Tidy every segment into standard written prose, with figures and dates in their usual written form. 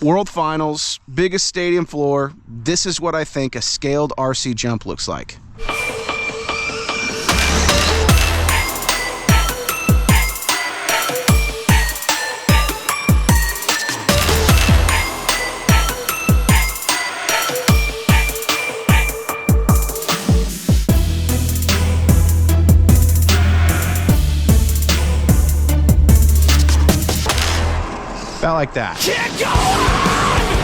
World Finals, biggest stadium floor. This is what I think a scaled RC jump looks like. About like that. Can't go on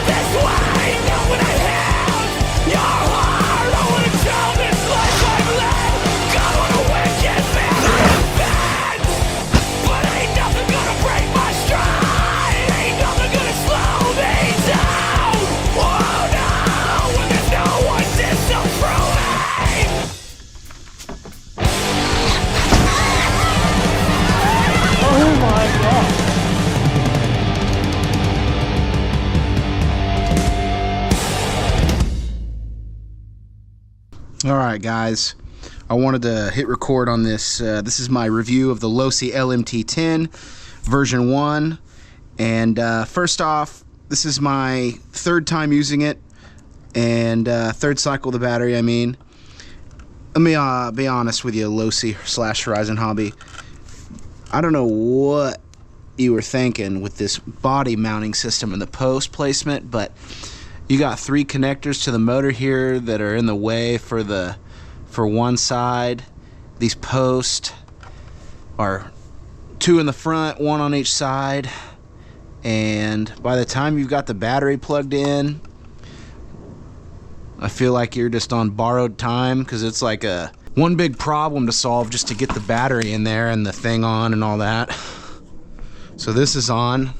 this way, not what I have. Your heart, I wanna tell this life I've led. God, what a wicked man I have been. But ain't nothing gonna break my stride. Ain't nothing gonna slow me down. Oh no, when there's no one disapproving. Oh my God. All right, guys, I wanted to hit record on this. This is my review of the Losi LMT10 version 1. And first off, this is my third time using it, and third cycle of the battery, I mean. Let me be honest with you, Losi / Horizon Hobby. I don't know what you were thinking with this body mounting system and the post placement, but you got 3 connectors to the motor here that are in the way for one side. These posts are 2 in the front, 1 on each side. And by the time you've got the battery plugged in, I feel like you're just on borrowed time, because it's like one big problem to solve just to get the battery in there and the thing on and all that. So this is on.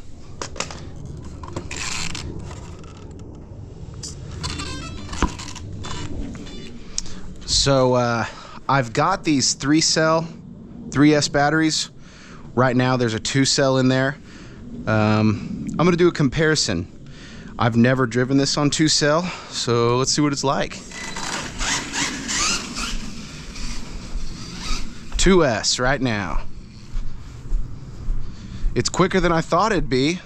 So I've got these 3-cell 3S batteries. Right now there's a 2-cell in there. I'm gonna do a comparison. I've never driven this on 2-cell, so let's see what it's like. 2S right now. It's quicker than I thought it'd be.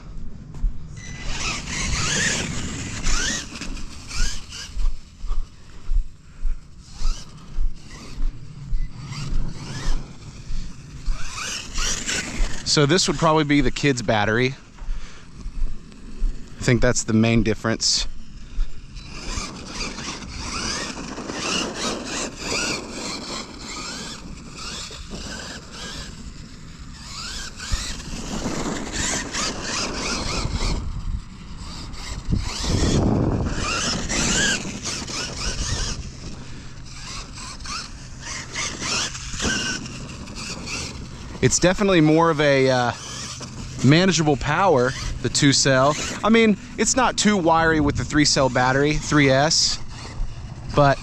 So this would probably be the kid's battery. I think that's the main difference. It's definitely more of a manageable power, the 2-cell. I mean, it's not too wiry with the 3-cell battery, 3S, but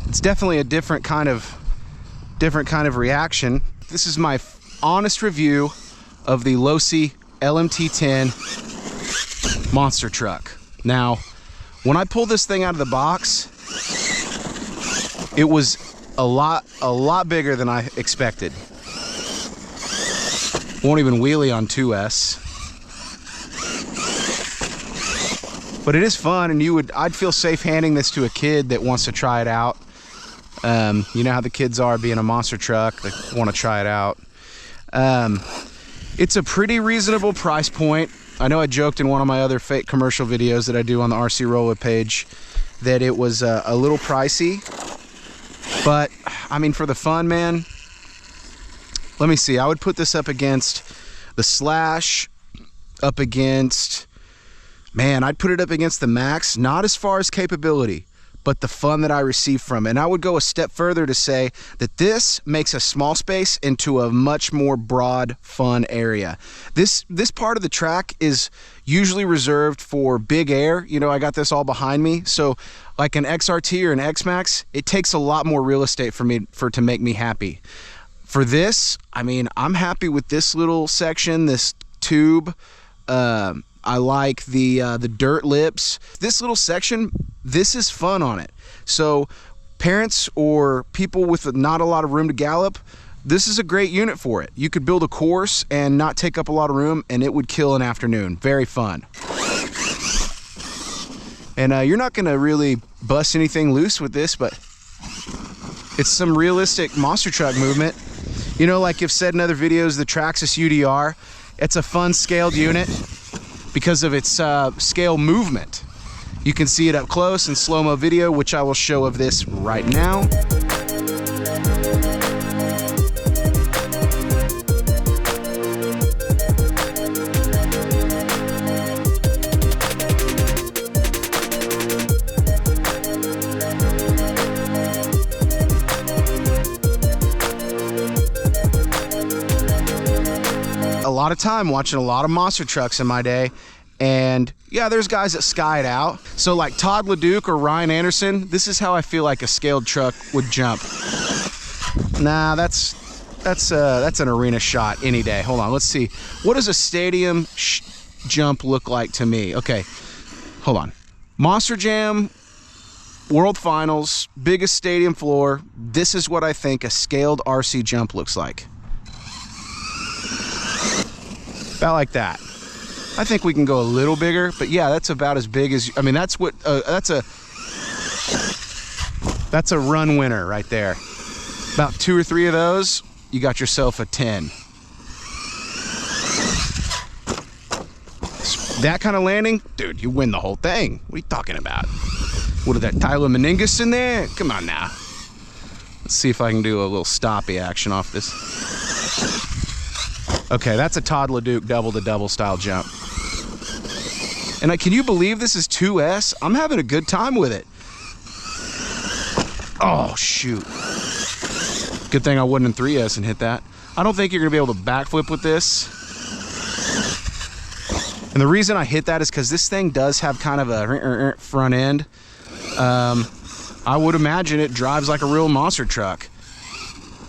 it's definitely a different kind of reaction. This is my honest review of the Losi LMT10 Monster Truck. Now, when I pulled this thing out of the box, it was a lot bigger than I expected. Won't even wheelie on 2S. But it is fun, and I'd feel safe handing this to a kid that wants to try it out. You know how the kids are being a monster truck, they want to try it out. It's a pretty reasonable price point. I know I joked in one of my other fake commercial videos that I do on the RC Rolla page that it was a little pricey. But, I mean, for the fun, man, let me see. I would put this up against the Slash, up against, man, I'd put it up against the Max, not as far as capability, but the fun that I receive from it. And I would go a step further to say that this makes a small space into a much more broad, fun area. This part of the track is usually reserved for big air. You know, I got this all behind me. So like an XRT or an X-Max, it takes a lot more real estate for me to make me happy. For this, I mean, I'm happy with this little section, this tube. I like the dirt lips. This little section, this is fun on it. So parents or people with not a lot of room to gallop, this is a great unit for it. You could build a course and not take up a lot of room, and it would kill an afternoon. Very fun. And you're not gonna really bust anything loose with this, but it's some realistic monster truck movement. You know, like I've said in other videos, the Traxxas UDR, it's a fun scaled unit because of its scale movement. You can see it up close in slow-mo video, which I will show of this right now. A lot of time watching a lot of monster trucks in my day, and yeah, there's guys that sky it out. So like Todd LeDuc or Ryan Anderson, this is how I feel like a scaled truck would jump. Nah, that's an arena shot any day. Hold on, let's see. What does a stadium jump look like to me? Okay, hold on. Monster Jam, World Finals, biggest stadium floor. This is what I think a scaled RC jump looks like. About like that. I think we can go a little bigger, but yeah, that's about as big as, I mean, that's what, that's a run winner right there. About 2 or 3 of those, you got yourself a 10. That kind of landing, dude, you win the whole thing. What are you talking about? What is that, Tyler Meningus in there? Come on now. Let's see if I can do a little stoppy action off this. Okay, that's a Todd LeDuc double-to-double style jump. And can you believe this is 2S? I'm having a good time with it. Oh, shoot. Good thing I wasn't in 3S and hit that. I don't think you're gonna be able to backflip with this. And the reason I hit that is because this thing does have kind of a front end. I would imagine it drives like a real monster truck.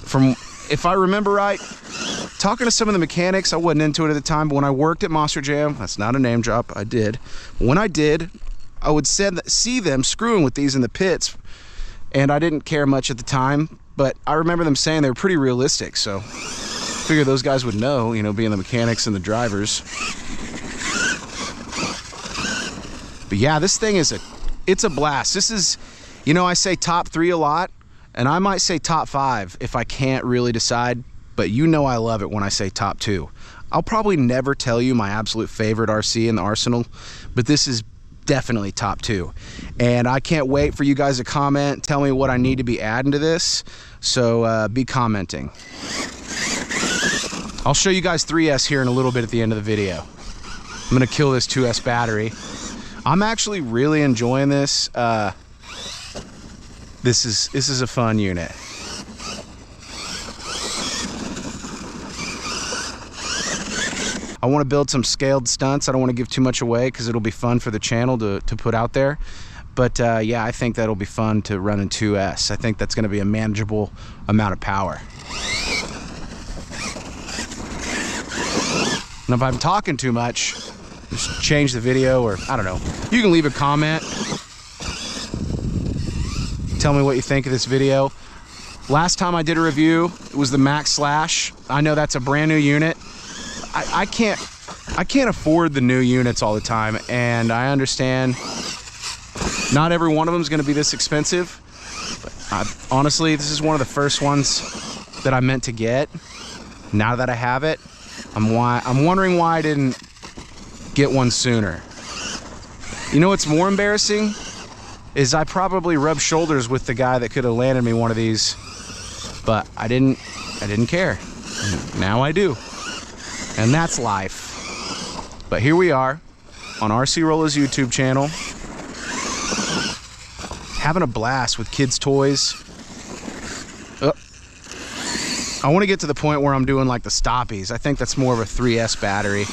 From, if I remember right, talking to some of the mechanics, I wasn't into it at the time, but when I worked at Monster Jam, that's not a name drop, I did. When I did, I would see them screwing with these in the pits, and I didn't care much at the time, but I remember them saying they were pretty realistic, so I figure those guys would know, you know, being the mechanics and the drivers. But yeah, this thing is it's a blast. This is, you know, I say top 3 a lot, and I might say top 5 if I can't really decide. But you know I love it when I say top 2. I'll probably never tell you my absolute favorite RC in the arsenal, but this is definitely top 2. And I can't wait for you guys to comment, tell me what I need to be adding to this, so be commenting. I'll show you guys 3S here in a little bit at the end of the video. I'm gonna kill this 2S battery. I'm actually really enjoying this. This is a fun unit. I want to build some scaled stunts. I don't want to give too much away because it'll be fun for the channel to put out there. But yeah, I think that'll be fun to run in 2S. I think that's going to be a manageable amount of power. And if I'm talking too much, just change the video, or I don't know. You can leave a comment. Tell me what you think of this video. Last time I did a review, it was the Max Slash. I know that's a brand new unit. I can't afford the new units all the time, and I understand not every one of them is going to be this expensive. But honestly, this is one of the first ones that I meant to get. Now that I have it, I'm wondering why I didn't get one sooner. You know what's more embarrassing is I probably rubbed shoulders with the guy that could have landed me one of these, but I didn't care. Now I do. And that's life. But here we are on RC Rolla's YouTube channel, having a blast with kids' toys. I want to get to the point where I'm doing like the stoppies. I think that's more of a 3S battery.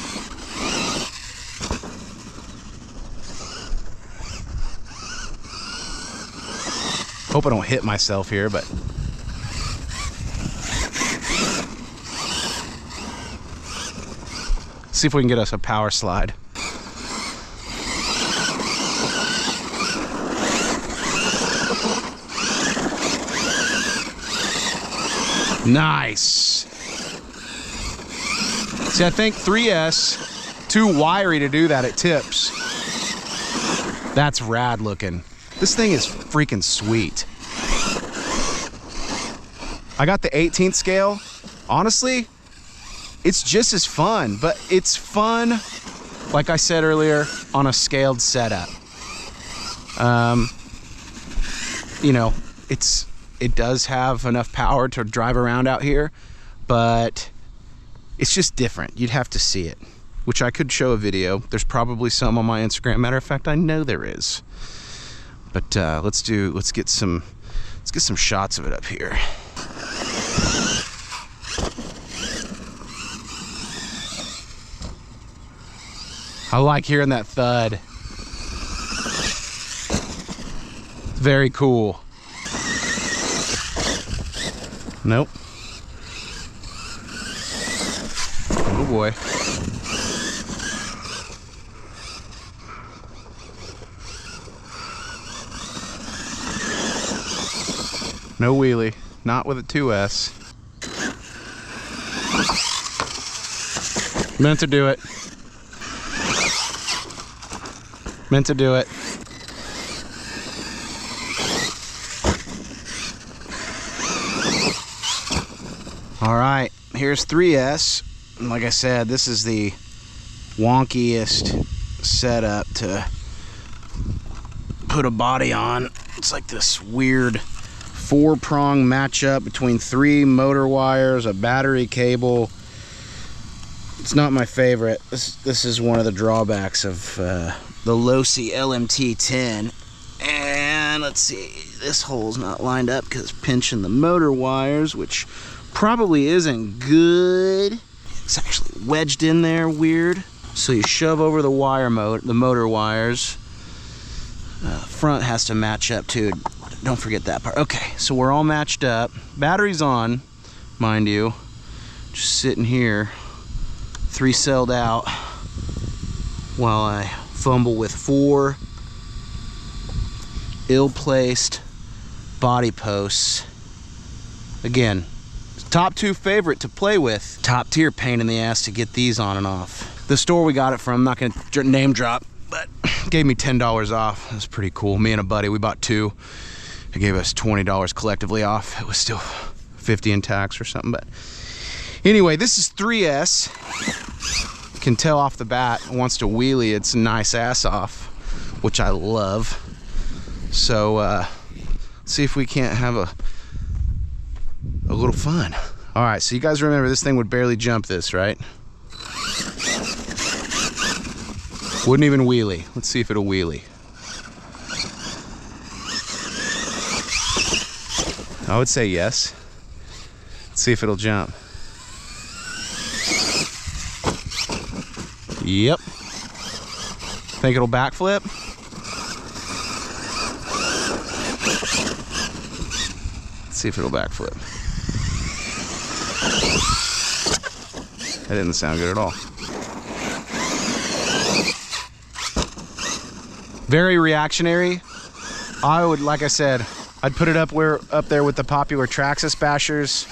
Hope I don't hit myself here, but see if we can get us a power slide. Nice. See, I think 3S, too wiry to do that at tips. That's rad looking. This thing is freaking sweet. I got the 18th scale. Honestly, it's just as fun, but it's fun, like I said earlier, on a scaled setup. You know, it does have enough power to drive around out here, but it's just different. You'd have to see it, which I could show a video. There's probably some on my Instagram. Matter of fact, I know there is. But let's get some shots of it up here. I like hearing that thud. Very cool. Nope. Oh boy. No wheelie, not with a 2S. Meant to do it. Meant to do it. All right, here's 3S. And like I said, this is the wonkiest setup to put a body on. It's like this weird 4-prong matchup between 3 motor wires, a battery cable. It's not my favorite. This is one of the drawbacks of the Losi LMT10. And let's see, this hole's not lined up because it's pinching the motor wires, which probably isn't good. It's actually wedged in there weird. So you shove over the motor wires. Front has to match up too. Don't forget that part. Okay, so we're all matched up. Battery's on, mind you. Just sitting here, 3-celled out, while I fumble with 4 ill-placed body posts. Again, top 2 favorite to play with. Top tier pain in the ass to get these on and off. The store we got it from, I'm not gonna name drop, but gave me $10 off. That was pretty cool. Me and a buddy, we bought 2. It gave us $20 collectively off. It was still 50 in tax or something, but anyway, this is 3S. You can tell off the bat, it wants to wheelie its nice ass off, which I love. So let's see if we can't have a little fun. All right, so you guys remember this thing would barely jump this, right? Wouldn't even wheelie. Let's see if it'll wheelie. I would say yes. Let's see if it'll jump. Yep. Think it'll backflip? Let's see if it'll backflip. That didn't sound good at all. Very reactionary. I would, like I said, I'd put it up there with the popular Traxxas bashers.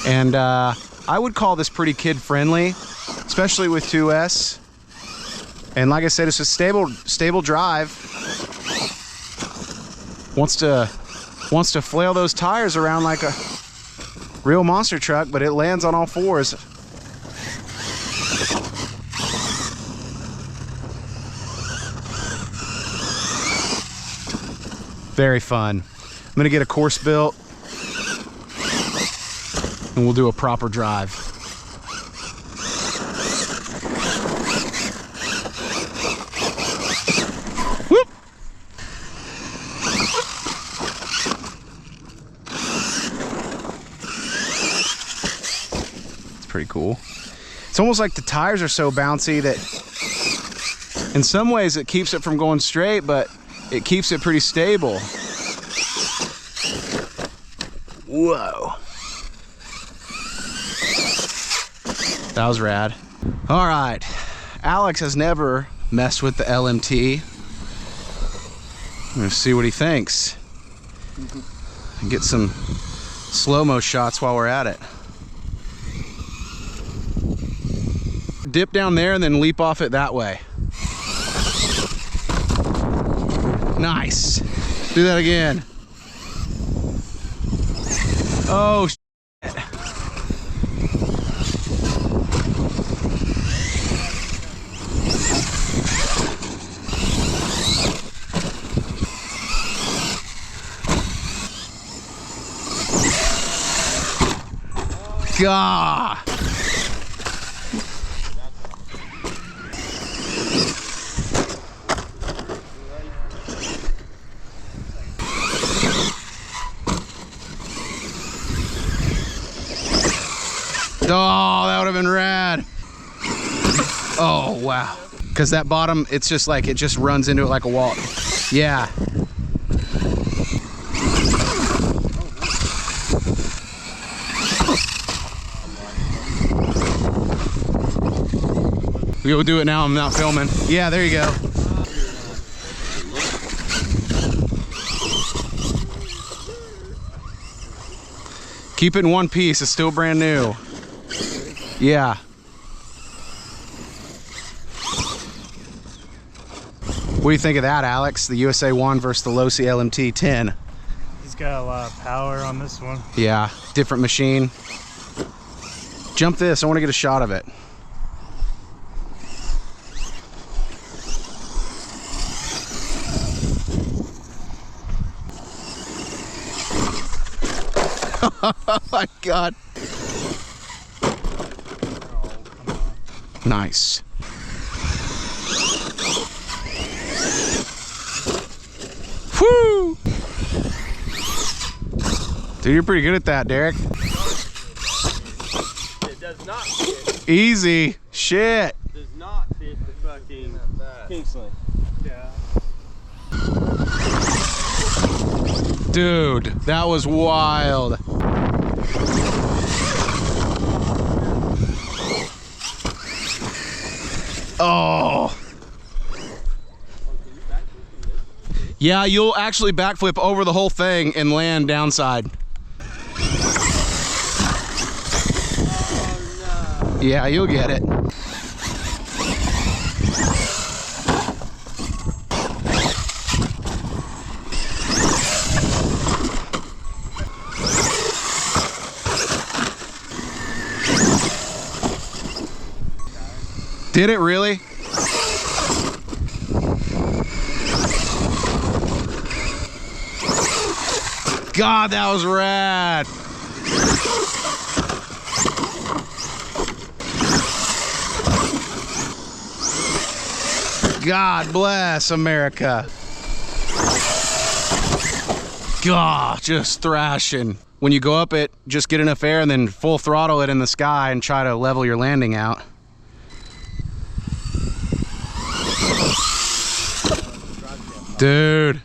And I would call this pretty kid friendly, especially with 2S. And like I said, it's a stable drive. Wants to flail those tires around like a real monster truck, but it lands on all 4s. Very fun. I'm gonna get a course built and we'll do a proper drive. Whoop! It's pretty cool. It's almost like the tires are so bouncy that in some ways it keeps it from going straight, but it keeps it pretty stable. Whoa. That was rad. All right, Alex has never messed with the LMT. I'm gonna see what he thinks. And get some slow-mo shots while we're at it. Dip down there and then leap off it that way. Nice. Do that again. Oh, shit. God. Oh, that would have been rad. Oh, wow. Because that bottom, it's just like, it just runs into it like a wall. Yeah. We'll do it now, I'm not filming. Yeah, there you go. Keep it in one piece, it's still brand new. Yeah. What do you think of that, Alex? The USA 1 versus the Losi LMT10. He's got a lot of power on this one. Yeah, different machine. Jump this, I want to get a shot of it. Oh my God. Nice. Woo! Dude, you're pretty good at that, Derek. It does not fit. Easy. Shit. Does not fit the fucking Kingsland. Yeah. Dude, that was wild. Oh. Yeah, you'll actually backflip over the whole thing and land downside. Oh, no. Yeah, you'll get it. Did it really? God, that was rad. God bless America. God, just thrashing. When you go up it, just get enough air and then full throttle it in the sky and try to level your landing out. Dude.